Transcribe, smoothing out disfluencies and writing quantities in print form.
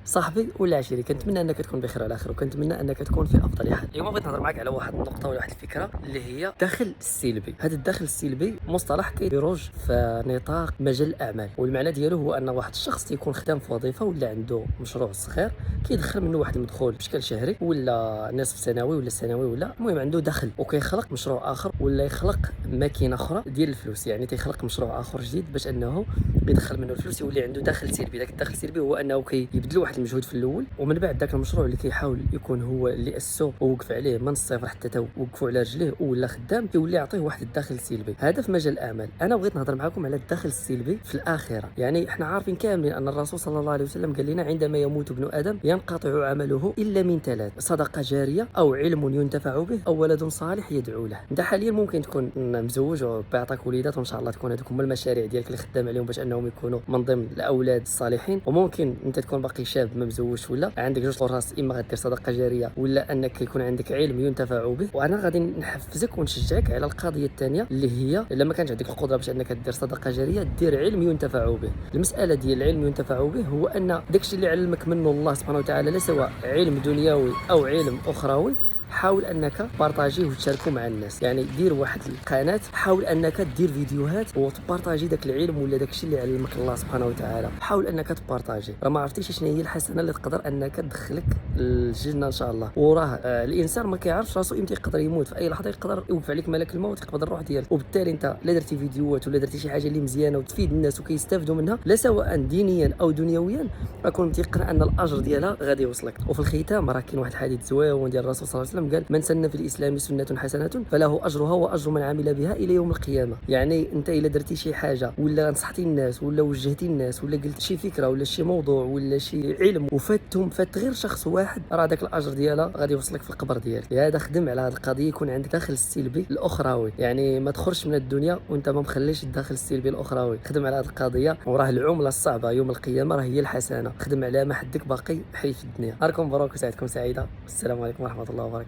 صاحبي ولا عشيري، كنتمنى انك تكون بخير على خير، وكنتمنى انك تكون في افضل حال. اليوم بغيت نهضر معك على واحد النقطه ولا واحد الفكره اللي هي الدخل السلبي. هذا الدخل السلبي مصطلح كيدرج في نطاق مجال الاعمال، والمعنى ديالو هو ان واحد الشخص تيكون خدام في وظيفه ولا عنده مشروع صغير كيدخل منه واحد المدخول بشكل شهري ولا نصف سنوي ولا سنوي، ولا المهم عنده دخل وكيخلق مشروع اخر ولا يخلق ماكينه اخرى ديال الفلوس. يعني تيخلق مشروع اخر جديد باش انه يدخل منه الفلوس، يولي عنده دخل سلبي. ذاك الدخل السلبي هو انه كيبذل واحد المجهود في الاول، ومن بعد ذاك المشروع اللي كيحاول يكون هو اللي اسسو ووقف عليه من الصفر حتى تا وقفوا على رجليه ولا خدام، كيولي يعطيه واحد الدخل سلبي. هذا في مجال الاعمال. انا بغيت نهضر معكم على الدخل السلبي في الاخره. يعني احنا عارفين كاملين ان الرسول صلى الله عليه وسلم قال لنا عندما يموت ابن ادم ينقطع عمله الا من ثلاث: صدقه جاريه، او علم ينتفع به، او ولد صالح يدعو له. انت حاليا ممكن تكون مزوج وبيعطيك وليدات، وان شاء الله تكون هذوك هما المشاريع ديالك اللي خدام عليهم باش انهم يكونوا من ضمن الاولاد الصالحين. وممكن انت تكون باقي شاب ما مزوجش، ولا عندك جوج الراس، اما غدير صدقه جاريه ولا انك يكون عندك علم ينتفع به. وانا غادي نحفزك ونشجعك على القضيه الثانيه اللي هي لما كانت عندك القدره باش انك دير صدقه جاريه دير علم ينتفع به. المساله ديال العلم ينتفع به هو ان داكشي اللي علمك منه الله سبحانه وتعالى، لا سواء علم دنيوي او علم اخروي، حاول انك بارطاجيه وتشاركه مع الناس. يعني دير واحد القناه، حاول انك دير فيديوهات وتبارطاجي داك العلم ولا داك الشيء اللي علمك الله سبحانه وتعالى. حاول انك تبارطاجي. راه ما عرفتيش شنو هي الحسنه اللي تقدر انك تدخلك الجنه ان شاء الله. وراه الانسان ما كيعرفش راسو امتى يقدر يموت. في اي لحظه يقدر يوقف عليك ملك الموت يقبض الروح ديالك. وبالتالي انت لا درتي فيديوهات ولا درتي شي حاجه اللي مزيانه وتفيد الناس وكيستافدوا منها، لا سواء دينيا او دنيويا، راكون متيقن ان الاجر ديالها غادي يوصلك. وفي الختام راه كاين واحد الحديث زويون ديال الرسول صلى الله عليه وسلم، قال: من سن في الاسلام سنه حسنه فله اجرها واجر من عمل بها الى يوم القيامه. يعني انت الا درتي شي حاجه ولا نصحتي الناس ولا وجهتي الناس ولا قلت شي فكره ولا شي موضوع ولا شي علم وفاتهم، فات غير شخص واحد، راه داك الاجر ديالها غادي يوصلك في القبر ديالك. لهذا خدم على هذه القضيه، يكون عندك دخل السلبي الاخروي. يعني ما تخرجش من الدنيا وانت ما مخليش الدخل السلبي الاخروي. خدم على هذه القضيه، وراه العمله الصعبه يوم القيامه راه هي الحسنه. خدم عليها ما حدك باقي حي في الدنيا. راكم مبروك وساعتكم سعيده، والسلام عليكم ورحمه الله وبركاته.